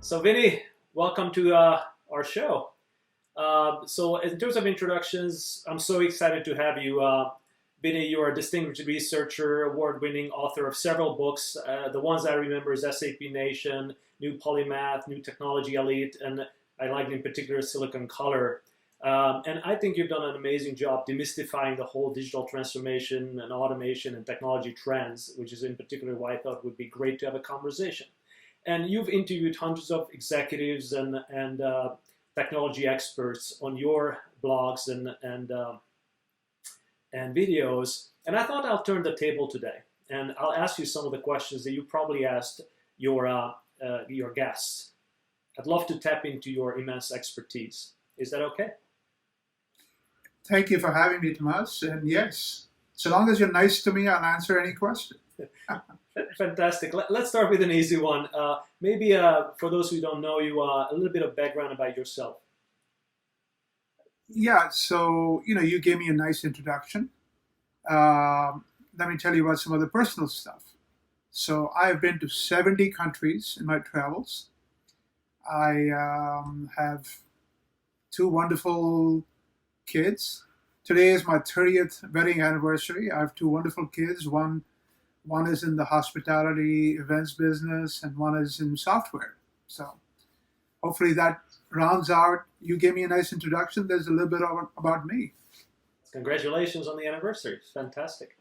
So, Vinny, welcome to our show. So, in terms of introductions, I'm so excited to have you. Vinny, you are a distinguished researcher, award-winning author of several books. The ones I remember is SAP Nation, New Polymath, New Technology Elite, and I like in particular Silicon Color. And I think you've done an amazing job demystifying the whole digital transformation and automation and technology trends, which is in particular why I thought it would be great to have a conversation. And you've interviewed hundreds of executives and technology experts on your blogs and videos. And I thought I'll turn the table today, and I'll ask you some of the questions that you probably asked your guests. I'd love to tap into your immense expertise. Is that okay? Thank you for having me, Tomas. And yes, so long as you're nice to me, I'll answer any question. Fantastic. Let's start with an easy one. Maybe for those who don't know you, a little bit of background about yourself. Yeah, so, you gave me a nice introduction. Let me tell you about some of the personal stuff. So I've been to 70 countries in my travels. I have two wonderful kids. Today is my 30th wedding anniversary. I have two wonderful kids. One is in the hospitality events business, and one is in software. So hopefully that rounds out. You gave me a nice introduction. There's a little bit about me. Congratulations on the anniversary. Fantastic.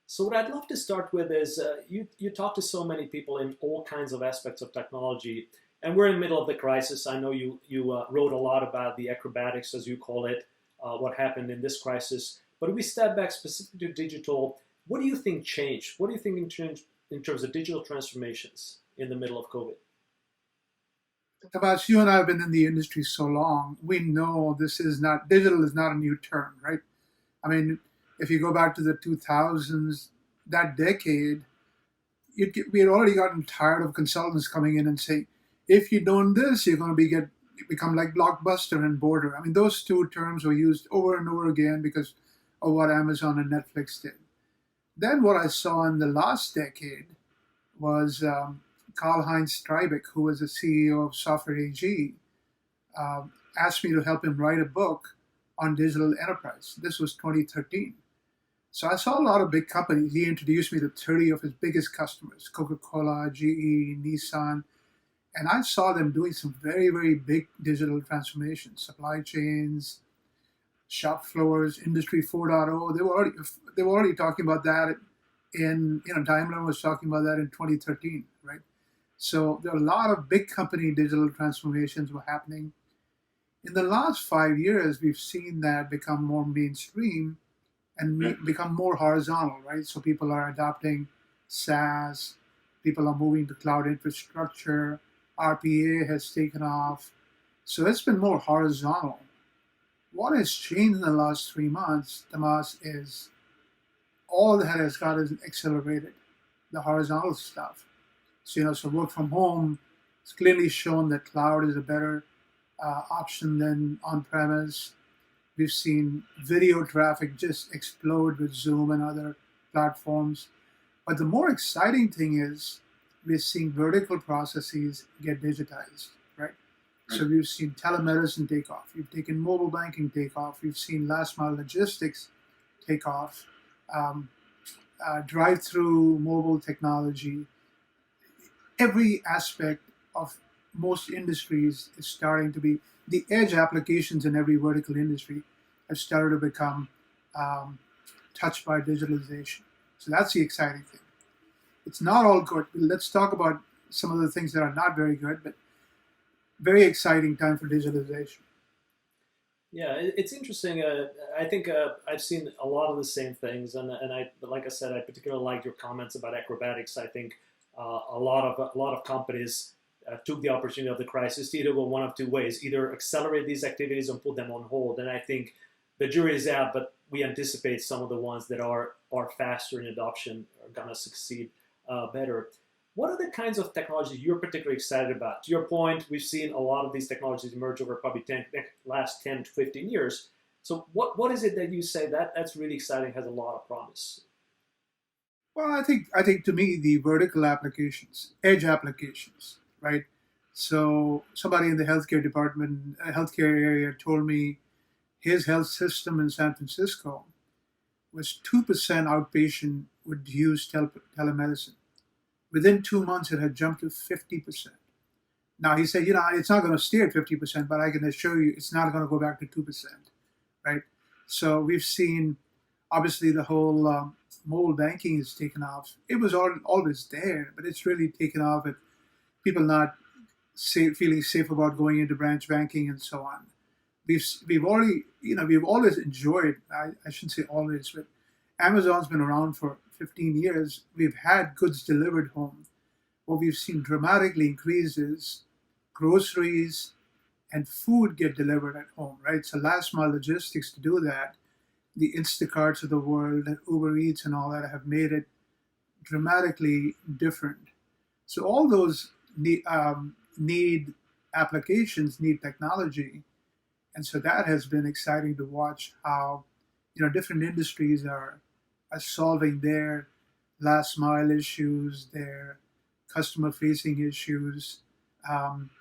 So what I'd love to start with is you talk to so many people in all kinds of aspects of technology, and we're in the middle of the crisis. I know you wrote a lot about the acrobatics, as you call it, what happened in this crisis. But if we step back specifically to digital, what do you think changed? What do you think in terms of digital transformations in the middle of COVID? Tomas, you and I have been in the industry so long. We know digital is not a new term, right? I mean, if you go back to the 2000s, that decade, we had already gotten tired of consultants coming in and saying, if you don't this, you're going to become like Blockbuster and Border. I mean, those two terms were used over and over again because of what Amazon and Netflix did. Then what I saw in the last decade was Karl-Heinz Streibich, who was the CEO of Software AG, asked me to help him write a book on digital enterprise. This was 2013. So I saw a lot of big companies. He introduced me to 30 of his biggest customers, Coca-Cola, GE, Nissan. And I saw them doing some very, very big digital transformations, supply chains, shop floors, Industry 4.0. They were already talking about that Daimler was talking about that in 2013, right? So there are a lot of big company digital transformations were happening. In the last 5 years, we've seen that become more mainstream and become more horizontal, right? So people are adopting SaaS, people are moving to cloud infrastructure, RPA has taken off. So it's been more horizontal. What has changed in the last 3 months, Tomas, is all that has got is accelerated, the horizontal stuff. So work from home, it's clearly shown that cloud is a better option than on-premise. We've seen video traffic just explode with Zoom and other platforms. But the more exciting thing is we're seeing vertical processes get digitized, right? So we've seen telemedicine take off. We've taken mobile banking take off. We've seen last mile logistics take off. Drive-through mobile technology. Every aspect of most industries is starting to be, the edge applications in every vertical industry have started to become touched by digitalization. So that's the exciting thing. It's not all good. Let's talk about some of the things that are not very good, but very exciting time for digitalization. Yeah, it's interesting. I think I've seen a lot of the same things, and like I said, I particularly liked your comments about acrobatics. I think a lot of companies took the opportunity of the crisis to either go one of two ways: either accelerate these activities and put them on hold. And I think the jury is out, but we anticipate some of the ones that are faster in adoption are gonna succeed better. What are the kinds of technologies you're particularly excited about? To your point, we've seen a lot of these technologies emerge over probably last 10 to 15 years. So what is it that you say that's really exciting, has a lot of promise? Well, I think to me the vertical applications, edge applications, right? So somebody in the healthcare department, healthcare area told me his health system in San Francisco was 2% outpatient would use telemedicine. Within 2 months, it had jumped to 50%. Now he said, it's not going to stay at 50%, but I can assure you it's not going to go back to 2%, right? So we've seen, obviously, the whole mobile banking is taken off. It was always there, but it's really taken off with people not feeling safe about going into branch banking and so on. We've already, we've always enjoyed, I shouldn't say always, but Amazon's been around for 15 years. We've had goods delivered home. What we've seen dramatically increase is groceries and food get delivered at home, right? So last mile logistics to do that, the Instacarts of the world, Uber Eats and all that have made it dramatically different. So all those need applications, need technology. And so that has been exciting to watch how, different industries are solving their last mile issues, their customer facing issues. Um,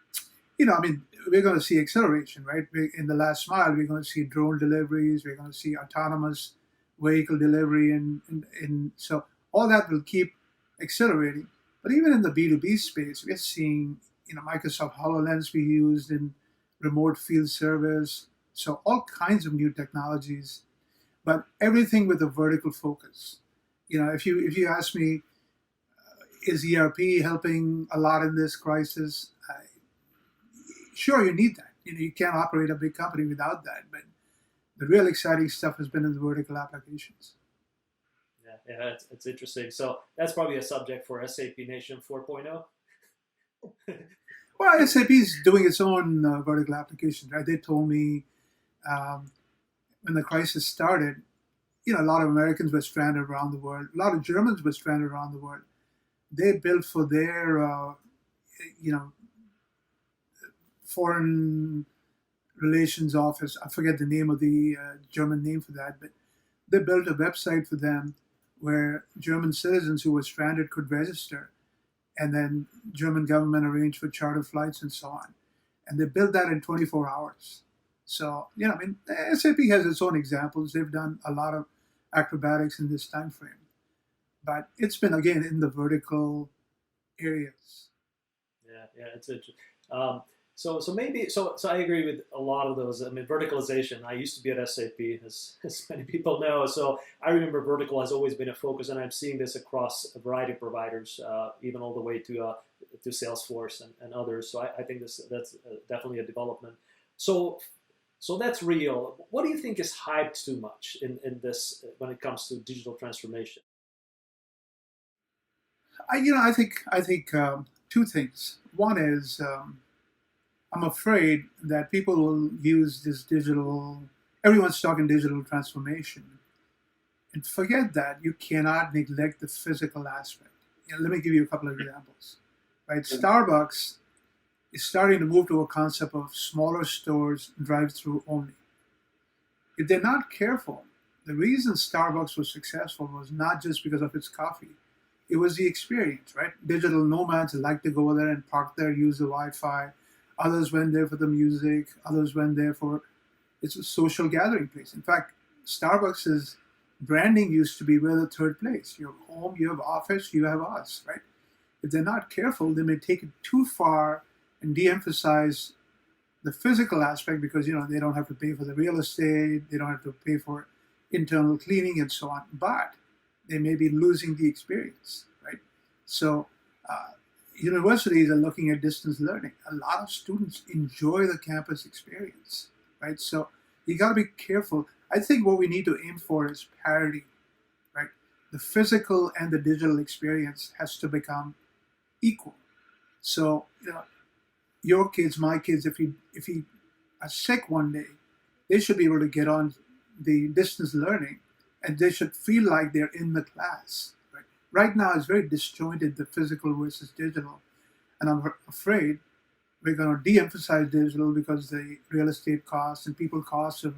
we're going to see acceleration, right? In the last mile, we're going to see drone deliveries, we're going to see autonomous vehicle delivery, and so all that will keep accelerating. But even in the B2B space, we're seeing, Microsoft HoloLens be used in remote field service. So all kinds of new technologies, but everything with a vertical focus. If you ask me, is ERP helping a lot in this crisis? Sure, you need that. You can't operate a big company without that. But the real exciting stuff has been in the vertical applications. Yeah, it's interesting. So that's probably a subject for SAP Nation 4.0. Well, SAP is doing its own vertical application, right? They told me when the crisis started, a lot of Americans were stranded around the world. A lot of Germans were stranded around the world. They built for their, foreign relations office. I forget the name of the German name for that, but they built a website for them where German citizens who were stranded could register, and then German government arranged for charter flights and so on. And they built that in 24 hours. So, SAP has its own examples. They've done a lot of acrobatics in this time frame. But it's been, again, in the vertical areas. Yeah, it's interesting. So I agree with a lot of those. I mean, verticalization. I used to be at SAP, as many people know. So I remember vertical has always been a focus, and I'm seeing this across a variety of providers, even all the way to Salesforce and others. So I think that's definitely a development. So that's real. What do you think is hyped too much in this when it comes to digital transformation? I think two things. One is I'm afraid that people will use this digital. Everyone's talking digital transformation, and forget that you cannot neglect the physical aspect. Let me give you a couple of examples. Right, Starbucks is starting to move to a concept of smaller stores, drive-through only. If they're not careful, the reason Starbucks was successful was not just because of its coffee. It was the experience, right? Digital nomads like to go there and park there, use the Wi-Fi. Others went there for the music. Others went there for it's a social gathering place. In fact, Starbucks' branding used to be we're the third place. You have home, you have office, you have us, right? If they're not careful, they may take it too far and de-emphasize the physical aspect because they don't have to pay for the real estate, they don't have to pay for internal cleaning and so on. But they may be losing the experience, right? So universities are looking at distance learning. A lot of students enjoy the campus experience, right? So you got to be careful. I think what we need to aim for is parity, right? The physical and the digital experience has to become equal. So your kids, my kids, if you are sick one day, they should be able to get on the distance learning, and they should feel like they're in the class. Right now, it's very disjointed, the physical versus digital. And I'm afraid we're going to de-emphasize digital because the real estate costs and people costs of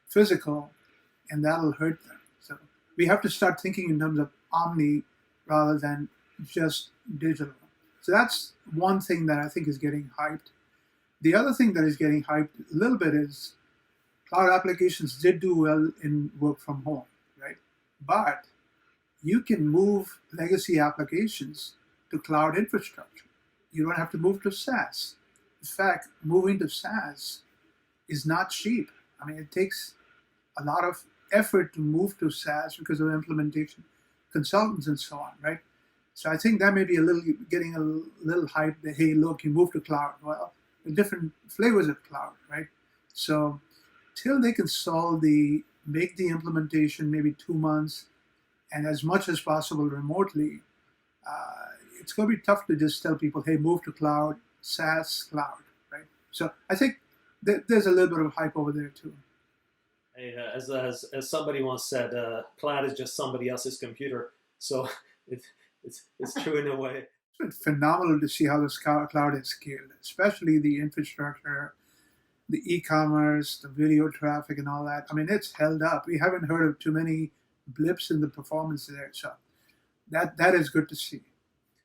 physical, and that'll hurt them. So we have to start thinking in terms of omni rather than just digital. So that's one thing that I think is getting hyped. The other thing that is getting hyped a little bit is cloud applications did do well in work from home, right? But you can move legacy applications to cloud infrastructure. You don't have to move to SaaS. In fact, moving to SaaS is not cheap. I mean, it takes a lot of effort to move to SaaS because of implementation consultants and so on, right? So I think that may be a little getting a little hype that, hey, look, you move to cloud. Well, the different flavors of cloud, right? So till they can make the implementation maybe 2 months and as much as possible remotely, it's going to be tough to just tell people, hey, move to cloud, SaaS, cloud, right? So I think there's a little bit of hype over there too. Hey, as somebody once said, cloud is just somebody else's computer. So it, it's true in a way. It's been phenomenal to see how the cloud has scaled, especially the infrastructure, the e-commerce, the video traffic, and all that. I mean, it's held up. We haven't heard of too many blips in the performance there, so that is good to see.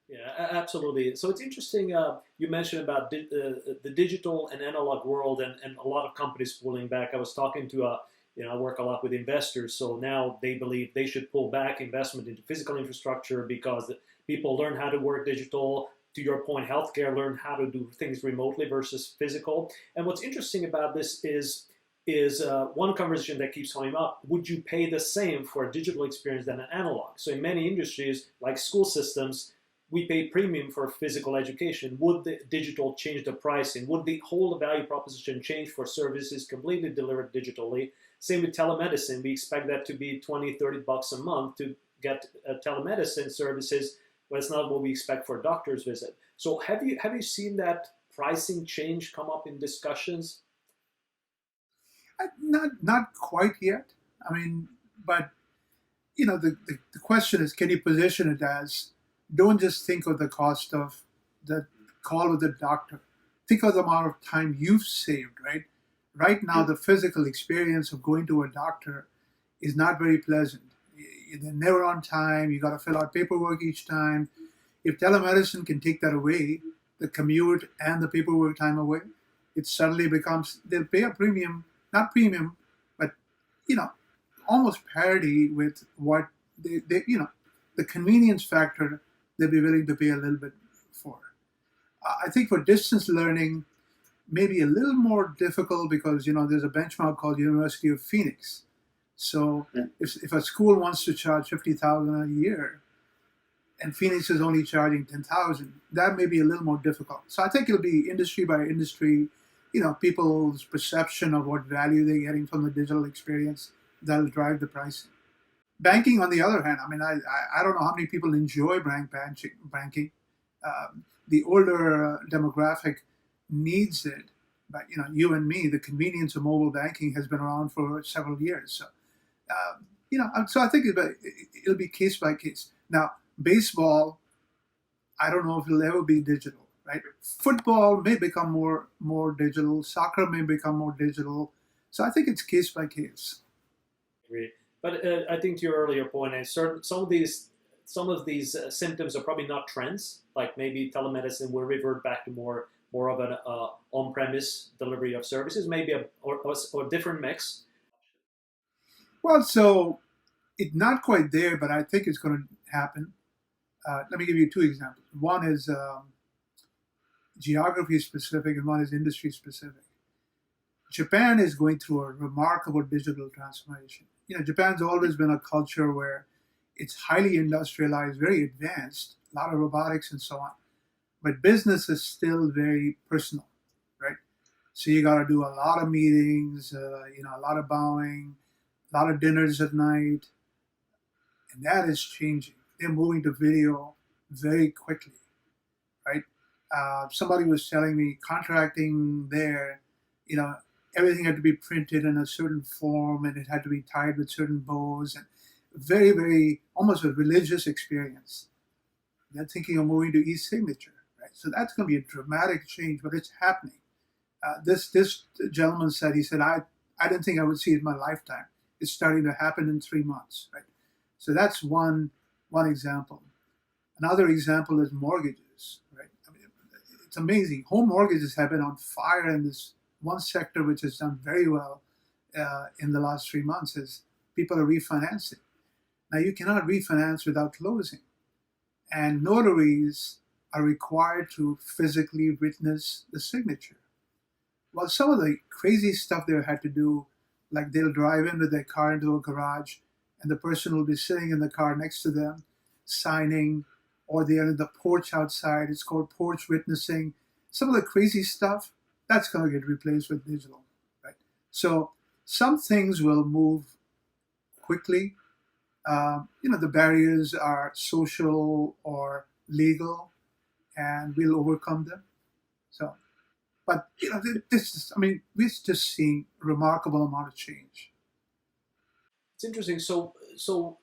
Yeah, absolutely. So it's interesting. You mentioned about the digital and analog world, and a lot of companies pulling back. I was talking to I work a lot with investors, so now they believe they should pull back investment into physical infrastructure because people learn how to work digital. To your point, healthcare learn how to do things remotely versus physical. And what's interesting about this is one conversation that keeps coming up. Would you pay the same for a digital experience than an analog? So in many industries, like school systems, we pay premium for physical education. Would the digital change the pricing? Would the whole value proposition change for services completely delivered digitally? Same with telemedicine. We expect that to be 20, $30 a month to get telemedicine services, but it's not what we expect for a doctor's visit. So have you seen that pricing change come up in discussions? Not quite yet. I mean, but the question is, can you position it as, don't just think of the cost of the call with the doctor. Think of the amount of time you've saved, right? Right now, the physical experience of going to a doctor is not very pleasant. They're never on time. You got to fill out paperwork each time. If telemedicine can take that away, the commute and the paperwork time away, it suddenly becomes, they'll pay a premium, not premium, but, almost parity with what the convenience factor they'll be willing to pay a little bit for. I think for distance learning, maybe a little more difficult because, there's a benchmark called University of Phoenix. So if a school wants to charge $50,000 a year and Phoenix is only charging $10,000, that may be a little more difficult. So I think it'll be industry by industry, people's perception of what value they're getting from the digital experience that'll drive the pricing. Banking, on the other hand, I mean, I don't know how many people enjoy banking. The older demographic needs it, but you and me, the convenience of mobile banking has been around for several years. So, so I think it'll be case by case. Now, baseball, I don't know if it'll ever be digital, right? Football may become more digital. Soccer may become more digital. So I think it's case by case. Great. But I think to your earlier point, some of these symptoms are probably not trends. Like maybe telemedicine will revert back to more of an on-premise delivery of services, maybe or different mix. Well, so it's not quite there, but I think it's going to happen. Let me give you two examples. One is geography specific, and one is industry specific. Japan is going through a remarkable digital transformation. Japan's always been a culture where it's highly industrialized, very advanced, a lot of robotics and so on. But business is still very personal, right? So you got to do a lot of meetings, a lot of bowing, a lot of dinners at night, and that is changing. They're moving to video very quickly, right? Somebody was telling me contracting there, everything had to be printed in a certain form and it had to be tied with certain bows, and very, very, almost a religious experience. They're thinking of moving to e-signature, right? So that's going to be a dramatic change, but it's happening. This gentleman said, I didn't think I would see it in my lifetime. It's starting to happen in 3 months, right? So that's one example. Another example is mortgages, right? it's amazing. Home mortgages have been on fire in this one sector, which has done very well in the last 3 months. Is people are refinancing. Now you cannot refinance without closing, and notaries are required to physically witness the signature. Well, some of the crazy stuff they had to do, like they'll drive in with their car into a garage, and the person will be sitting in the car next to them, signing, or they're in the porch outside. It's called porch witnessing. Some of the crazy stuff, that's going to get replaced with digital, right? So some things will move quickly. The barriers are social or legal, and we'll overcome them. So, but this is, I mean, we're just seeing a remarkable amount of change. It's interesting. So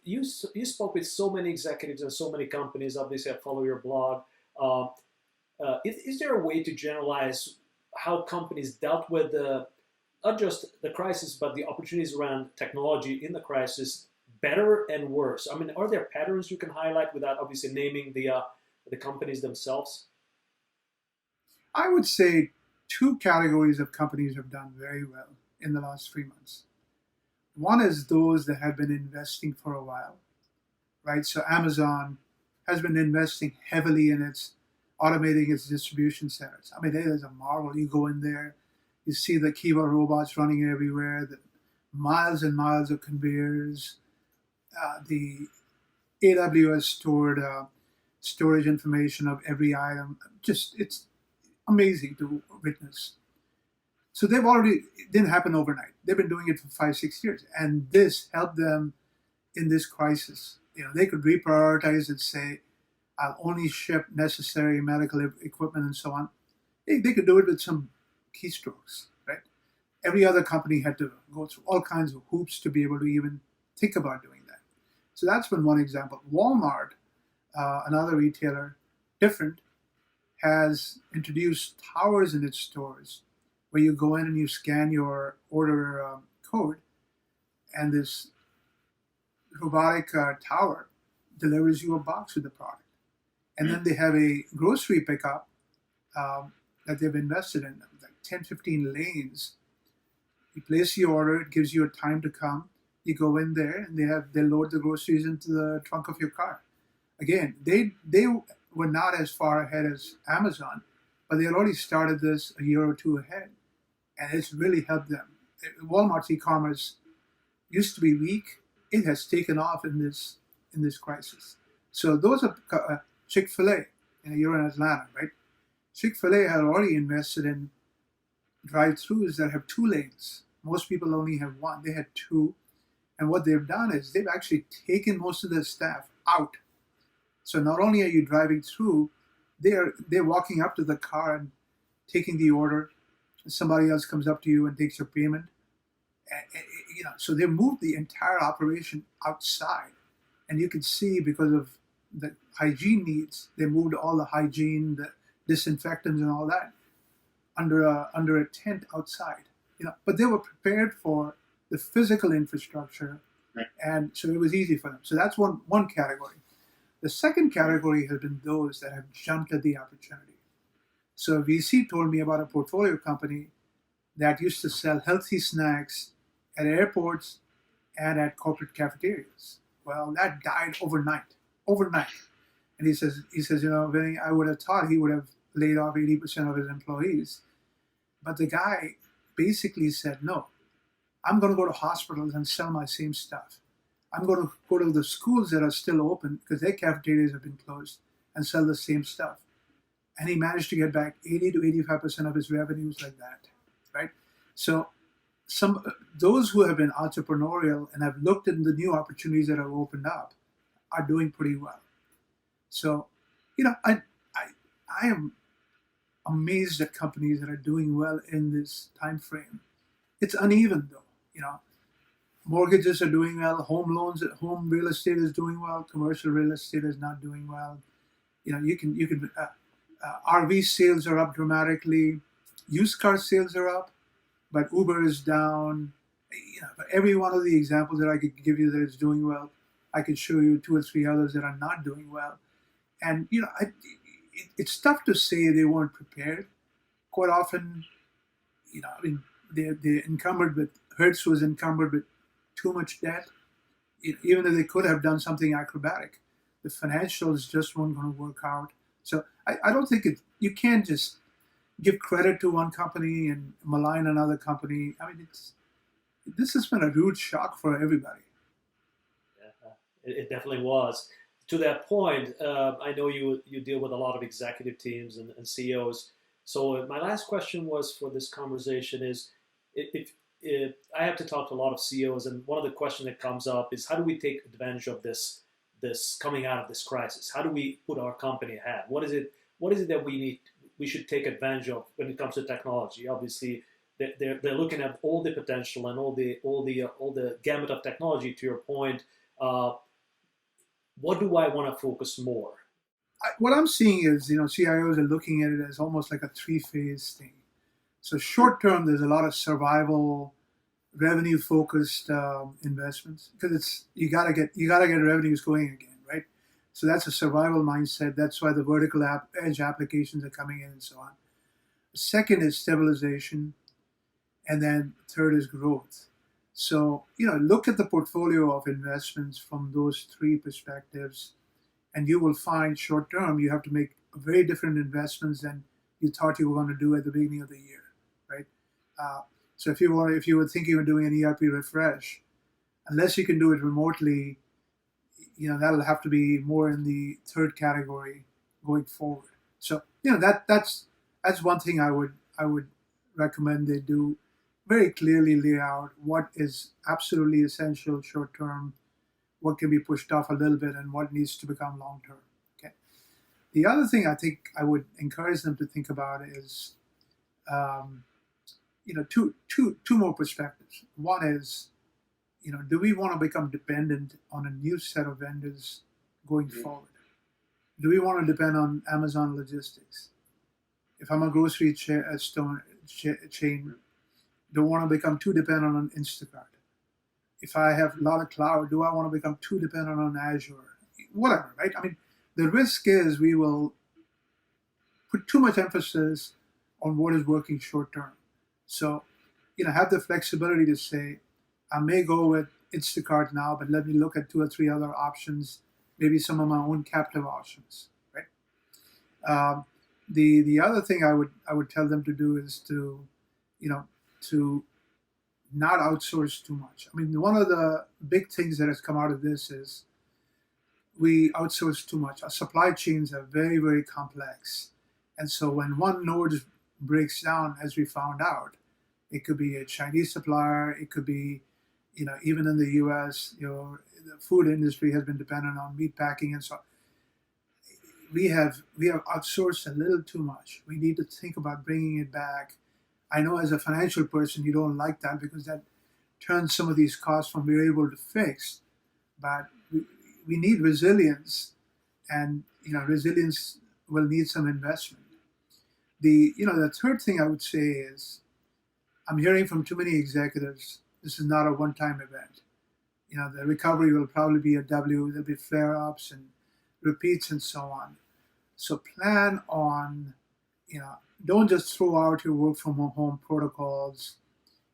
you spoke with so many executives and so many companies. Obviously, I follow your blog. Uh, is there a way to generalize how companies dealt with not just the crisis, but the opportunities around technology in the crisis, better and worse? I mean, are there patterns you can highlight without obviously naming the companies themselves? I would say two categories of companies have done very well in the last 3 months. One is those that have been investing for a while, right? So Amazon has been investing heavily in its automating its distribution centers. I mean, it is a marvel. You go in there, you see the Kiva robots running everywhere, the miles and miles of conveyors, the AWS stored storage information of every item. Just it's amazing to witness. So they've already, it didn't happen overnight. They've been doing it for 5, 6 years, and this helped them in this crisis. They could reprioritize and say, "I'll only ship necessary medical equipment and so on." They could do it with some keystrokes, right? Every other company had to go through all kinds of hoops to be able to even think about doing that. So that's been one example. Walmart, another retailer, different, has introduced towers in its stores where you go in and you scan your order code, and this robotic tower delivers you a box with the product. And then they have a grocery pickup that they've invested in, like 10, 15 lanes. You place your order, it gives you a time to come. You go in there, and they load the groceries into the trunk of your car. Again, they were not as far ahead as Amazon, but they had already started this a year or two ahead, and it's really helped them. Walmart's e-commerce used to be weak. It has taken off in this crisis. So those are Chick-fil-A. You're in Atlanta, right? Chick-fil-A had already invested in drive-throughs that have 2 lanes. Most people only have one. They had 2. And what they've done is they've actually taken most of their staff out. So not only are you driving through, they're walking up to the car and taking the order. Somebody else comes up to you and takes your payment. So they moved the entire operation outside. And you can see, because of the hygiene needs, they moved all the hygiene, the disinfectants and all that under a tent outside. But they were prepared for the physical infrastructure, right, and so it was easy for them. So that's one category. The second category has been those that have jumped at the opportunity. So a VC told me about a portfolio company that used to sell healthy snacks at airports and at corporate cafeterias. Well, that died overnight. And he says, Vinny, I would have thought he would have laid off 80% of his employees. But the guy basically said, no, I'm going to go to hospitals and sell my same stuff. I'm going to go to the schools that are still open because their cafeterias have been closed and sell the same stuff. And he managed to get back 80 to 85% of his revenues like that, right? So those who have been entrepreneurial and have looked at the new opportunities that have opened up are doing pretty well. So, I am amazed at companies that are doing well in this time frame. It's uneven though. Mortgages are doing well, home real estate is doing well, commercial real estate is not doing well. RV sales are up dramatically, used car sales are up, but Uber is down. For every one of the examples that I could give you that is doing well, I could show you 2 or 3 others that are not doing well. And it's tough to say they weren't prepared. Quite often, I mean, they're encumbered with, Hertz was encumbered with too much debt. Even if they could have done something acrobatic, the financials just weren't going to work out. So I don't think you can't just give credit to one company and malign another company. I mean, this has been a rude shock for everybody. Yeah, it definitely was. To that point, I know you deal with a lot of executive teams and CEOs. So my last question was for this conversation is if I have to talk to a lot of CEOs, and one of the questions that comes up is how do we take advantage of this coming out of this crisis? How do we put our company ahead? What is it that we should take advantage of when it comes to technology? Obviously, they're looking at all the potential and all the gamut of technology. To your point, uh, what do I want to focus more? What I'm seeing is, CIOs are looking at it as almost like a three-phase thing. So short term, there's a lot of survival, revenue-focused investments because you gotta get revenues going again, right? So that's a survival mindset. That's why the vertical edge applications are coming in and so on. Second is stabilization, and then third is growth. So look at the portfolio of investments from those three perspectives, and you will find short term you have to make very different investments than you thought you were going to do at the beginning of the year, right? Uh, so if you were thinking of doing an ERP refresh, unless you can do it remotely, that'll have to be more in the third category going forward. So that's one thing I would recommend they do. Very clearly lay out what is absolutely essential short term, what can be pushed off a little bit, and what needs to become long term. Okay. The other thing I think I would encourage them to think about is, um, two more perspectives. One is, do we want to become dependent on a new set of vendors going forward? Do we want to depend on Amazon logistics? If I'm a grocery chain, don't want to become too dependent on Instacart. If I have a lot of cloud, do I want to become too dependent on Azure? Whatever, right? I mean, the risk is we will put too much emphasis on what is working short term. So, have the flexibility to say, I may go with Instacart now, but let me look at two or three other options, maybe some of my own captive options, right? Um, the other thing I would tell them to do is you know, to not outsource too much. I mean, one of the big things that has come out of this is we outsource too much. Our supply chains are very, very complex. And so when one node breaks down, as we found out, it could be a Chinese supplier, it could be, even in the US, the food industry has been dependent on meat packing and so on. We have outsourced a little too much. We need to think about bringing it back. I know as a financial person, you don't like that because that turns some of these costs from variable to fixed. But we need resilience, and resilience will need some investment. The third thing I would say is I'm hearing from too many executives. This is not a one-time event. The recovery will probably be a W. There'll be flare-ups and repeats and so on. So plan on, you know, don't just throw out your work from home protocols.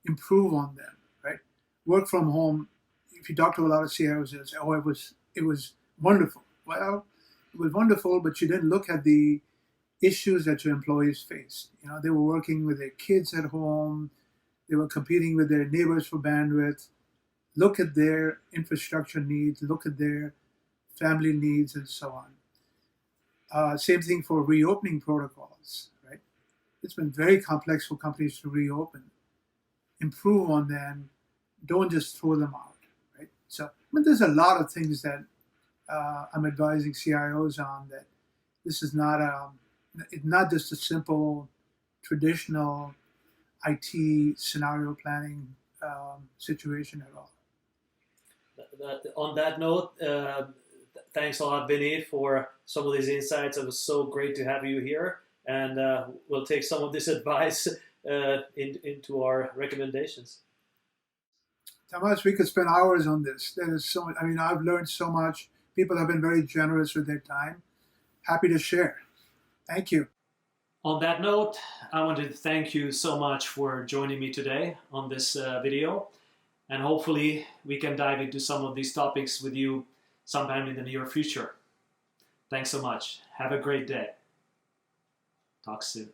Improve on them, right? Work from home. If you talk to a lot of CIOs, they'll say, "Oh, it was wonderful." Well, it was wonderful, but you didn't look at the issues that your employees faced. They were working with their kids at home. They were competing with their neighbors for bandwidth. Look at their infrastructure needs. Look at their family needs, and so on. Same thing for reopening protocols, right? It's been very complex for companies to reopen. Improve on them. Don't just throw them out, right? So, there's a lot of things that I'm advising CIOs on. That this is it's not just a simple traditional IT scenario planning situation at all. On that note, thanks a lot, Vinny, for some of these insights. It was so great to have you here, and we'll take some of this advice into our recommendations. Thomas, we could spend hours on this. There is so much. I've learned so much. People have been very generous with their time. Happy to share. Thank you. On that note, I want to thank you so much for joining me today on this video. And hopefully we can dive into some of these topics with you sometime in the near future. Thanks so much. Have a great day. Talk soon.